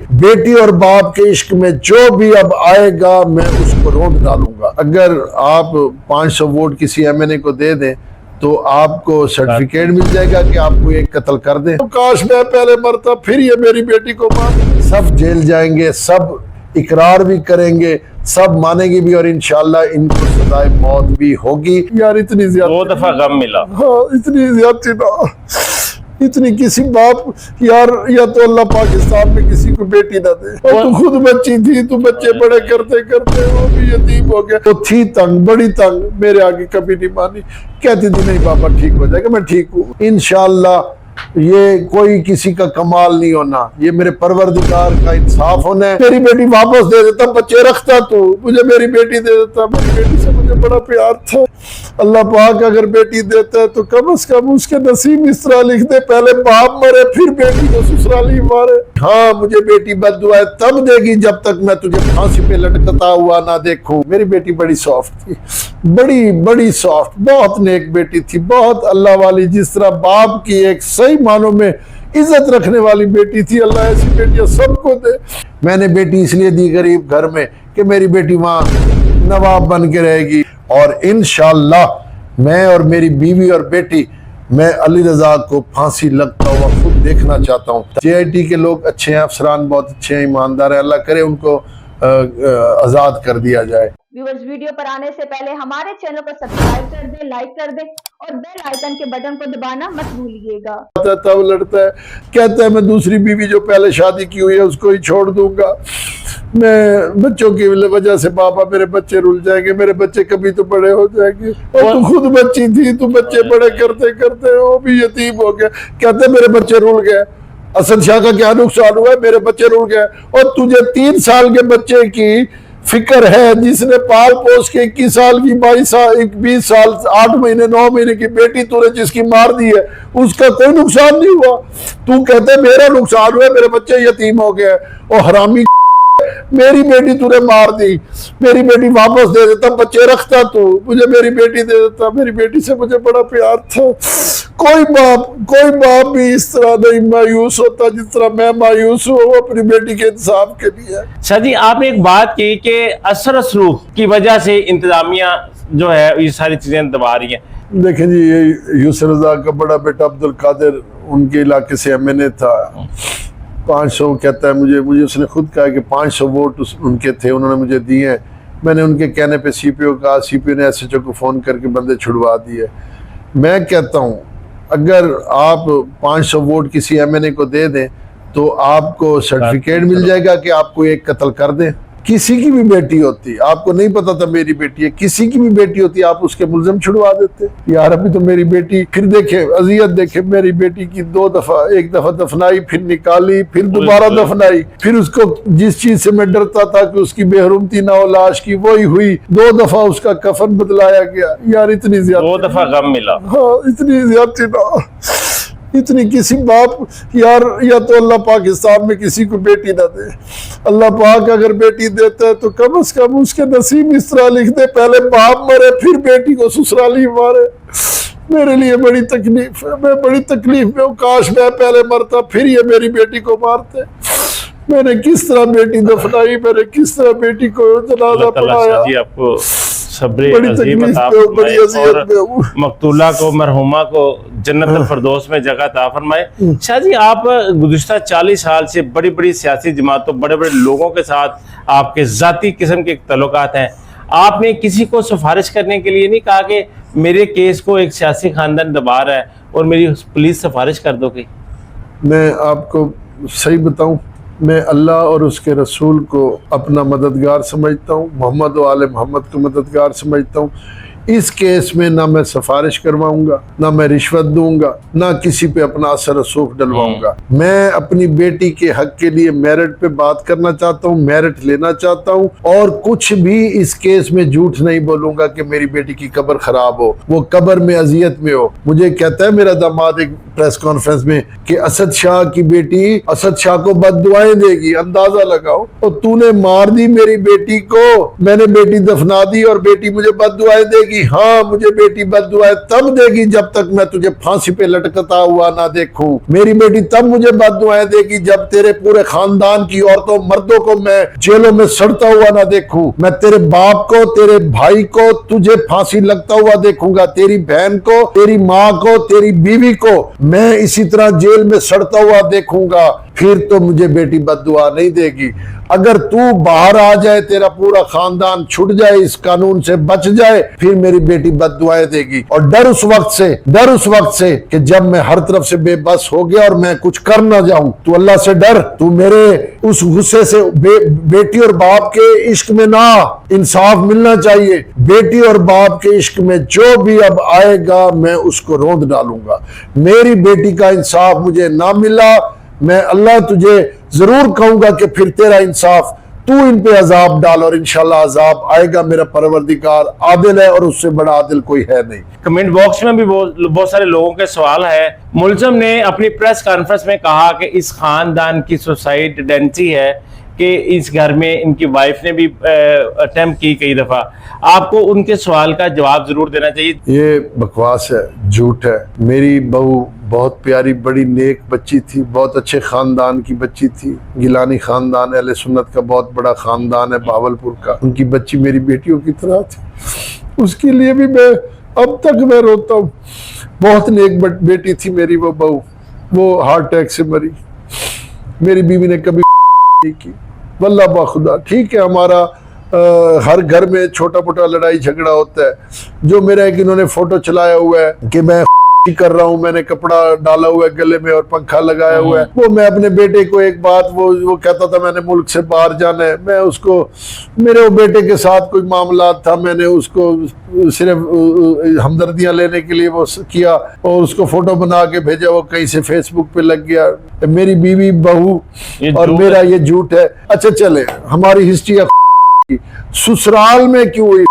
बेटी और बाप के इश्क में जो भी अब आएगा मैं उसको रोक डालूंगा। अगर आप 500 वोट किसी एमएनए को दे दें तो आपको सर्टिफिकेट मिल जाएगा कि आपको एक कत्ल कर दें। तो काश मैं पहले मरता, फिर ये मेरी बेटी को मार। सब जेल जाएंगे, सब इकरार भी करेंगे, सब मानेंगे भी, और इंशाल्लाह इनको सजाए मौत भी होगी। यार इतनी ज्यादा 2 दफा गम मिला। हाँ, इतनी ज्यादा ना, इतनी किसी बाप यार, या तो अल्लाह पाकिस्तान में किसी को बेटी ना दे। और तू खुद बच्ची थी, तू बच्चे बड़े करते करते वो भी यतीम हो गया। तो थी तंग, बड़ी तंग, मेरे आगे कभी नहीं मानी, कहती थी नहीं पापा ठीक हो जाएगा। मैं ठीक हूँ इंशाल्लाह। ये कोई किसी का कमाल नहीं होना, ये मेरे परवरदिगार का इंसाफ होना है। मेरी बेटी वापस दे देता, बच्चे रखता, तू मुझे मेरी बेटी दे देता। मेरी बेटी से मुझे बड़ा प्यार था। अल्लाह पाक अगर बेटी देता है तो कम से कम उसके नसीब इस तरह लिख दे, पहले बाप मरे फिर बेटी को ससुराली मारे। हाँ, मुझे बेटी बद्दुआ तब देगी जब तक मैं तुझे फांसी पे लटकता हुआ ना देखूं। मेरी बेटी बड़ी सॉफ्ट थी, बड़ी सॉफ्ट, बहुत नेक बेटी थी, बहुत अल्लाह वाली, जिस तरह बाप की एक सही मानों में इज्जत रखने वाली बेटी थी। अल्लाह ऐसी बेटियां सबको दे। मैंने बेटी इसलिए दी गरीब घर में कि मेरी बेटी वहां नवाब बन के रहेगी, और इंशाअल्लाह मैं और मेरी बीवी और बेटी, मैं अली रजा को फांसी लगता हुआ खुद देखना चाहता हूँ। जेआईटी के लोग अच्छे हैं, अफसरान बहुत अच्छे हैं, ईमानदार है, अल्लाह करे उनको आजाद कर दिया जाए। व्यूअर्स, वीडियो पर आने से पहले हमारे चैनल को सब्सक्राइब कर दें, लाइक कर दें और बेल आइकन के बटन को दबाना मत भूलिएगा। तब लड़ता है, कहता है मैं दूसरी बीवी जो पहले शादी की हुई है उसको ही छोड़ दूंगा। मैं बच्चों की वजह से पापा मेरे बच्चे रुल जाएंगे, मेरे बच्चे कभी तो बड़े हो जाएंगे। और तू खुद बच्ची थी, तू बच्चे बड़े करते करते वो भी यतीम हो गया। कहते मेरे बच्चे रुल गए। असद शाह का क्या नुकसान हुआ है? मेरे बच्चे रुल गए। और तुझे 3 साल के बच्चे की फिक्र है, जिसने पाल पोस के 21 साल की 22 साल 20 साल 8 महीने 9 महीने की बेटी तूने जिसकी मार दी है, उसका कोई नुकसान नहीं हुआ। तू कहते मेरा नुकसान हुआ, मेरे बच्चे यतीम हो गए। और हरामी, मेरी बेटी तूने मार दी, मेरी बेटी वापस दे देता, बच्चे रखता, तू मुझे मेरी बेटी दे देता। मेरी बेटी से मुझे बड़ा प्यार था। कोई बाप भी इस तरह नहीं मायूस होता जिस तरह मैं मायूस हूँ अपनी बेटी के इंसाफ के लिए। सर जी, आपने एक बात की कि असर सलूक की वजह से इंतजामिया जो है ये सारी चीजें दबा रही है। देखें जी, ये यूसुफ रजा का बड़ा बेटा अब्दुल कादिर उनके इलाके से एमएनए था। 500 कहता है मुझे उसने खुद कहा कि 500 वोट उनके थे, उन्होंने मुझे दिए। मैंने उनके कहने पे सीपीओ कहा, सीपीओ ने एसएचओ को फ़ोन करके बंदे छुड़वा दिए। मैं कहता हूँ अगर आप 500 वोट किसी एमएनए को दे दें तो आपको सर्टिफिकेट मिल जाएगा कि आपको एक कत्ल कर दें। किसी की भी बेटी होती, आपको नहीं पता था मेरी बेटी है, किसी की भी बेटी होती, आप उसके मुल्जिम छुड़वा देते। यार अभी तो मेरी बेटी, फिर देखे अजियत, देखे मेरी बेटी की 2 दफा, एक दफा दफनाई, फिर निकाली, फिर दोबारा दफनाई, फिर उसको जिस चीज से मैं डरता था कि उसकी बेहरुमती ना हो लाश की, वही हुई। 2 दफा उसका कफन बदलाया गया। यार इतनी ज्यादा 2 दफा गम मिला। हाँ, इतनी ज्यादा ना, इतनी किसी बाप यार, या तो अल्लाह पाकिस्तान में किसी को बेटी ना दे। अल्लाह पाक अगर बेटी देता है तो कम से कम उसके नसीब इस तरह लिख दे, पहले बाप मरे फिर बेटी को ससुराली मारे। मेरे लिए बड़ी तकलीफ है, मैं बड़ी तकलीफ में हूँ। काश मैं पहले मरता, फिर ये मेरी बेटी को मारते। मैंने किस तरह बेटी दफनाई, मैंने किस तरह बेटी को जनाजा पढ़ाया। आपको सब्र बड़ी अजीब तकलीफ अता में हूँ, बड़ी फरमाए अज़ियत में हूँ। और मकतूला को, मरहुमा को जन्नत फिरदौस में जगह अता फरमाए। शाह जी, आप गुज़िश्ता 40 साल से बड़ी बड़ी सियासी जमातों, बड़े बड़े लोगों के साथ आपके ज़ाती किस्म के तल्लुकात हैं। आपने किसी को सिफारिश करने के लिए नहीं कहा कि मेरे केस को एक सियासी खानदान दबा रहा है और मेरी प्लीज सिफारिश कर दो? कि मैं आपको सही बताऊं, मैं अल्लाह और उसके रसूल को अपना मददगार समझता हूँ, मोहम्मद और आले मोहम्मद को मददगार समझता हूँ। इस केस में ना मैं सिफारिश करवाऊंगा, ना मैं रिश्वत दूंगा, ना किसी पे अपना असर रसूख डलवाऊंगा। मैं अपनी बेटी के हक के लिए मेरिट पे बात करना चाहता हूँ, मेरिट लेना चाहता हूँ, और कुछ भी इस केस में झूठ नहीं बोलूंगा कि मेरी बेटी की कब्र खराब हो, वो कब्र में अजियत में हो। मुझे कहता है मेरा दामाद एक प्रेस कॉन्फ्रेंस में कि असद शाह की बेटी असद शाह को बद्दुआएं देगी। अंदाजा लगाओ, तो तूने मार दी मेरी बेटी को, मैंने बेटी दफना दी और बेटी मुझे बद्दुआएं देगी। گی. ہاں مجھے بیٹی بد دعائیں تب دے گی جب تک میں تجھے پھانسی پہ لٹکتا ہوا نہ دیکھوں. میری بیٹی تب مجھے بد دعائیں دے گی جب تیرے پورے خاندان کی عورتوں مردوں کو میں جیلوں میں سڑتا ہوا نہ دیکھوں. میں تیرے باپ کو، تیرے بھائی کو، تجھے پھانسی لگتا ہوا دیکھوں گا. تیری بہن کو، تیری ماں کو، تیری بیوی کو میں اسی طرح جیل میں سڑتا ہوا دیکھوں گا. پھر تو مجھے بیٹی بد دعا نہیں دے گی. اگر تو باہر آ جائے، تیرا پورا خاندان چھٹ جائے، اس قانون سے بچ جائے، پھر میری بیٹی بد دعائیں دے گی. اور ڈر اس وقت سے کہ جب میں ہر طرف سے بے بس ہو گیا اور میں کچھ کر نہ جاؤں. تو اللہ سے ڈر. تو میرے اس غصے سے بیٹی اور باپ کے عشق میں نہ، انصاف ملنا چاہیے. بیٹی اور باپ کے عشق میں جو بھی اب آئے گا میں اس کو روند ڈالوں گا. میری بیٹی کا انصاف مجھے نہ ملا، میں اللہ تجھے ضرور کہوں گا کہ پھر تیرا انصاف، تو ان پہ عذاب ڈال، اور انشاءاللہ عذاب آئے گا. میرا پروردگار عادل ہے اور اس سے بڑا عادل کوئی ہے نہیں. کمنٹ باکس میں بھی بہت سارے لوگوں کے سوال ہے. ملزم نے اپنی پریس کانفرنس میں کہا کہ اس خاندان کی سوسائڈ ٹینڈنسی ہے کہ اس گھر میں ان کی وائف نے بھی اٹیمپٹ کی کئی دفعہ. آپ کو ان کے سوال کا جواب ضرور دینا چاہیے. یہ بکواس ہے، جھوٹ ہے. میری بہو بہت پیاری بڑی نیک بچی تھی، بہت اچھے خاندان کی بچی تھی. گیلانی خاندان اہل سنت کا بہت بڑا خاندان ہے بہاولپور کا. ان کی بچی میری بیٹیوں کی طرح تھی. اس کے لیے بھی میں اب تک میں روتا ہوں. بہت نیک بیٹی تھی میری وہ بہو. وہ ہارٹ اٹیک سے مری. میری بیوی نے کبھی نہیں کی. واللہ باخدا ٹھیک ہے، ہمارا ہر گھر میں چھوٹا موٹا لڑائی جھگڑا ہوتا ہے. جو میرا ایک انہوں نے فوٹو چلایا ہوا ہے کہ میں کر رہا ہوں، میں نے کپڑا ڈالا ہوا ہے گلے میں اور پنکھا لگایا ہوا ہے، وہ میں اپنے بیٹے کو ایک بات وہ کہتا تھا میں نے ملک سے باہر جانا ہے. میں اس کو، میرے وہ بیٹے کے ساتھ کوئی معاملات تھا، میں نے اس کو صرف ہمدردیاں لینے کے لیے وہ کیا اور اس کو فوٹو بنا کے بھیجا. وہ کہیں سے فیس بک پہ لگ گیا. میری بیوی بہو اور میرا یہ جھوٹ ہے. اچھا چلے، ہماری ہسٹری سسرال میں کیوں ہوئی؟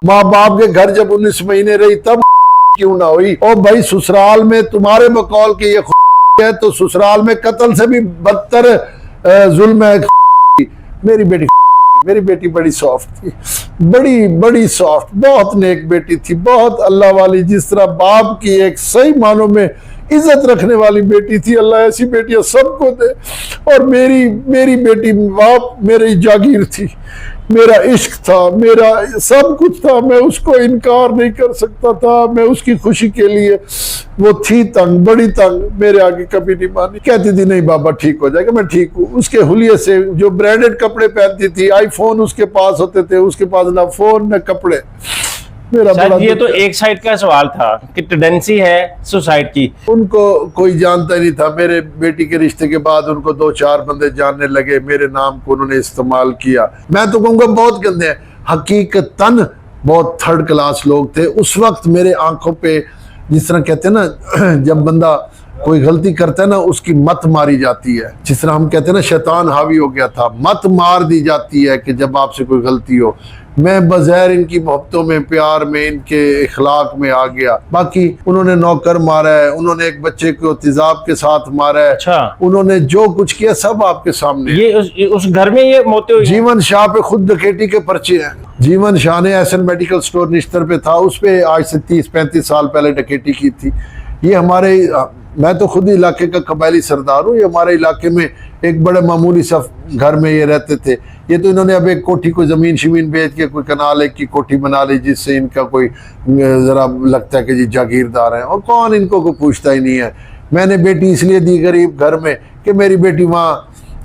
ماں باپ کے گھر جب 19 مہینے رہی تب کیوں نہ ہوئی؟ اور بھائی سسرال میں تمہارے بقول کے یہ ہے تو سسرال میں قتل سے بھی بدتر ظلم ہے. میری بیٹی بڑی سافٹ تھی، بڑی سافٹ، بہت نیک بیٹی تھی، بہت اللہ والی، جس طرح باپ کی ایک صحیح معنوں میں عزت رکھنے والی بیٹی تھی. اللہ ایسی بیٹیاں سب کو دے. اور میری بیٹی باپ میری جاگیر تھی، میرا عشق تھا، میرا سب کچھ تھا. میں اس کو انکار نہیں کر سکتا تھا. میں اس کی خوشی کے لیے، وہ تھی تنگ، بڑی تنگ، میرے آگے کبھی نہیں مانی. کہتی تھی نہیں بابا ٹھیک ہو جائے گا. میں ٹھیک ہوں. اس کے حلیے سے جو برانڈڈ کپڑے پہنتی تھی، آئی فون اس کے پاس ہوتے تھے، اس کے پاس نہ فون نہ کپڑے. یہ تو ایک سائڈ کا سوال تھا کہ ٹینڈنسی ہے سوسائڈ کی. ان کو کوئی جانتا نہیں تھا. میرے بیٹی کے رشتے کے بعد ان کو 2-4 بندے جاننے لگے. میرے نام کو انہوں نے استعمال کیا. میں تو کہوں گا بہت گندے ہیں. حقیقتاً بہت تھرڈ کلاس لوگ تھے. اس وقت میرے آنکھوں پہ جس طرح کہتے ہیں نا، جب بندہ کوئی غلطی کرتا ہے نا اس کی مت ماری جاتی ہے. جس طرح ہم کہتے ہیں نا شیطان حاوی ہو گیا تھا، مت مار دی جاتی ہے کہ جب آپ سے کوئی غلطی ہو. میں بظاہر ان کی محبتوں میں، پیار میں، ان کے اخلاق میں آ گیا. باقی انہوں نے نوکر مارا ہے، انہوں نے ایک بچے کو تیزاب کے ساتھ مارا ہے. اچھا، انہوں نے جو کچھ کیا سب آپ کے سامنے. یہ اس گھر میں یہ موتے ہوئی. جیون شاہ پہ خود ڈکیٹی کے پرچے ہیں. جیون شاہ نے ایسن میڈیکل سٹور نشتر پہ تھا، اس پہ آج سے 30-35 سال پہلے ڈکیٹی کی تھی. یہ ہمارے، میں تو خود ہی علاقے کا قبائلی سردار ہوں. یہ ہمارے علاقے میں ایک بڑے معمولی سا گھر میں یہ رہتے تھے. یہ تو انہوں نے اب ایک کوٹھی کو زمین شمین بیچ کے کوئی کنال ایک کی کوٹھی بنا لی، جس سے ان کا کوئی ذرا لگتا ہے کہ جی جاگیردار ہیں. اور کون ان کو کوئی پوچھتا ہی نہیں ہے. میں نے بیٹی اس لیے دی غریب گھر میں کہ میری بیٹی وہاں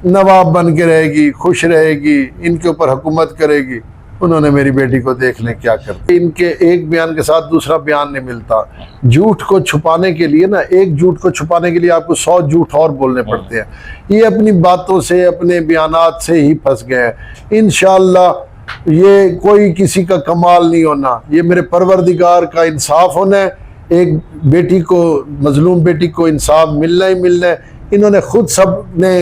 نواب بن کے رہے گی، خوش رہے گی، ان کے اوپر حکومت کرے گی. انہوں نے میری بیٹی کو دیکھ لیں کیا کرتے. ان کے ایک بیان کے ساتھ دوسرا بیان نہیں ملتا. جھوٹ کو چھپانے کے لیے نا، ایک جھوٹ کو چھپانے کے لیے آپ کو 100 جھوٹ اور بولنے پڑتے ہیں. یہ اپنی باتوں سے، اپنے بیانات سے ہی پھنس گئے ہیں. انشاءاللہ یہ کوئی کسی کا کمال نہیں ہونا، یہ میرے پروردگار کا انصاف ہونا ہے. ایک بیٹی کو، مظلوم بیٹی کو انصاف ملنا ہی ملنا ہے. انہوں نے خود سب نے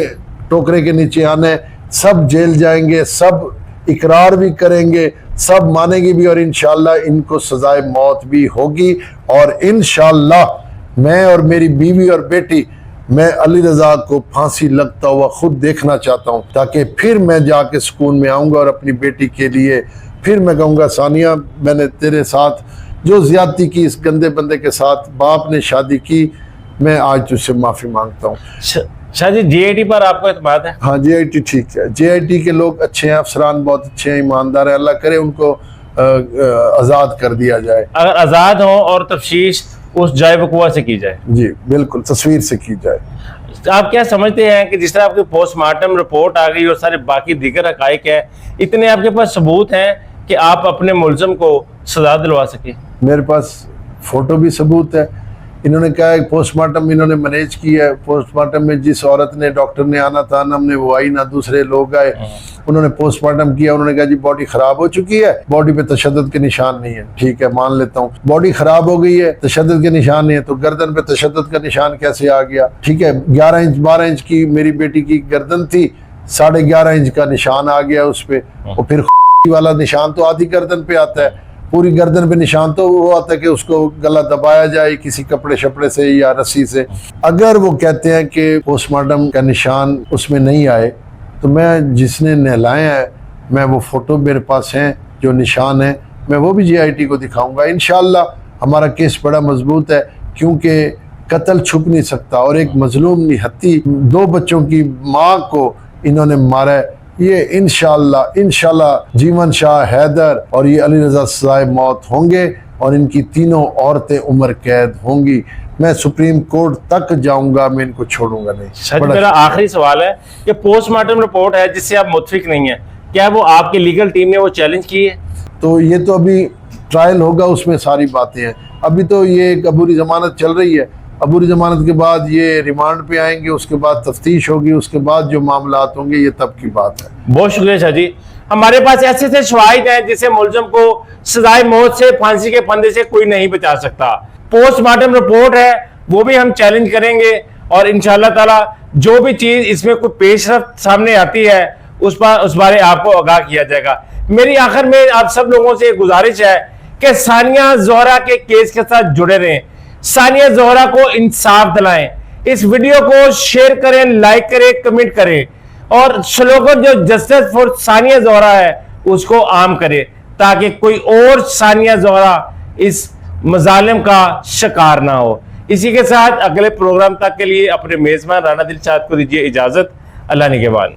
ٹوکرے کے نیچے آنا ہے. سب جیل جائیں گے، سب اقرار بھی کریں گے، سب مانیں گے بھی، اور انشاءاللہ ان کو سزائے موت بھی ہوگی. اور انشاءاللہ میں اور میری بیوی اور بیٹی، میں علی رضا کو پھانسی لگتا ہوا خود دیکھنا چاہتا ہوں، تاکہ پھر میں جا کے سکون میں آؤں گا اور اپنی بیٹی کے لیے फिर मैं कहूँगा सानिया, मैंने तेरे साथ जो ज्यादती की इस गंदे बंदे के साथ, बाप ने शादी की, मैं आज तुझसे माफ़ी मांगता हूँ। शाह जी JIT पर आपको एतमाद है? हाँ JIT ठीक है, JIT के लोग अच्छे हैं, अफसरान बहुत अच्छे हैं, ईमानदार हैं, अल्लाह करे उनको आज़ाद कर दिया जाए। अगर आज़ाद हो और तफ्शीश उस जाए वकुआ से की जाए। जी बिल्कुल, तस्वीर से की जाए। आप क्या समझते हैं कि जिस तरह आपकी पोस्टमार्टम रिपोर्ट आ गई और सारे बाकी दीगर हकाइक है, इतने आपके पास सबूत हैं कि आप अपने मुलजम को सजा दिलवा सके? मेरे पास फोटो भी सबूत है। इन्होंने कहा है पोस्टमार्टम इन्होंने मैनेज किया है। पोस्टमार्टम में जिस औरत ने, डॉक्टर ने आना था ना, हमने वो आई ना, दूसरे लोग आए, उन्होंने पोस्टमार्टम किया। उन्होंने कहा जी बॉडी खराब हो चुकी है, बॉडी पे तशद्दुद के निशान नहीं है। ठीक है, मान लेता हूँ, बॉडी खराब हो गई है, तशद्दुद के निशान नहीं है, तो गर्दन पे तशद्दुद का निशान कैसे आ गया? ठीक है, 11 इंच 12 इंच की मेरी बेटी की गर्दन थी, 11.5 इंच का निशान आ गया उस पे। और फिर वाला निशान तो आधी गर्दन पे आता है, पूरी गर्दन पे निशान तो वो आता है कि उसको गला दबाया जाए किसी कपड़े शपड़े से या रस्सी से। अगर वो कहते हैं कि पोस्टमार्टम का निशान उसमें नहीं आए, तो मैं जिसने नहलाया है, मैं वो फोटो मेरे पास हैं जो निशान है, मैं वो भी JIT को दिखाऊंगा। इंशाअल्लाह हमारा केस बड़ा मजबूत है, क्योंकि कत्ल छुप नहीं सकता। और एक मजलूम निहत्ती 2 बच्चों की माँ को इन्होंने मारा है। ये इंशाअल्लाह जीवन शाह, हैदर और ये अली रजा सजाए मौत होंगे और इनकी तीनों औरतें उम्र कैद होंगी। मैं सुप्रीम कोर्ट तक जाऊंगा, मैं इनको छोड़ूंगा नहीं। सर मेरा आखिरी सवाल है कि पोस्टमार्टम रिपोर्ट है जिससे आप मुतफिक नहीं है, क्या वो आपकी लीगल टीम ने वो चैलेंज की है? तो ये तो अभी ट्रायल होगा, उसमें सारी बातें हैं। अभी तो ये एक अबूरी जमानत चल रही है, अबूरी जमानत के बाद ये रिमांड पे आएंगे, उसके बाद तफ्तीश होगी, उसके बाद जो मामलात होंगे, ये तब की बात है। बहुत शुक्रिया शाह जी। हमारे पास ऐसे ऐसे शवाहिद हैं जिसे मुलजम को सजाए मौत से, फांसी के फंदे से कोई नहीं बचा सकता। पोस्टमार्टम रिपोर्ट है वो भी हम चैलेंज करेंगे और इंशाअल्लाह ताला जो भी चीज इसमें कोई पेशरफ्त सामने आती है उस बारे आपको आगाह किया जाएगा। मेरी आखिर में आप सब लोगों से एक गुजारिश है कि सानिया जोहरा के केस के साथ जुड़े रहें, सानिया जोहरा को इंसाफ दिलाएं। इस वीडियो को शेयर करें, लाइक करें, कमेंट करें और स्लोगन जो जस्टिस फॉर सानिया जोहरा है उसको आम करें, ताकि कोई और सानिया जोहरा इस मजालिम का शिकार ना हो। इसी के साथ अगले प्रोग्राम तक के लिए अपने मेजबान राना दिलशाद को दीजिए इजाजत। अल्लाह निगहबान।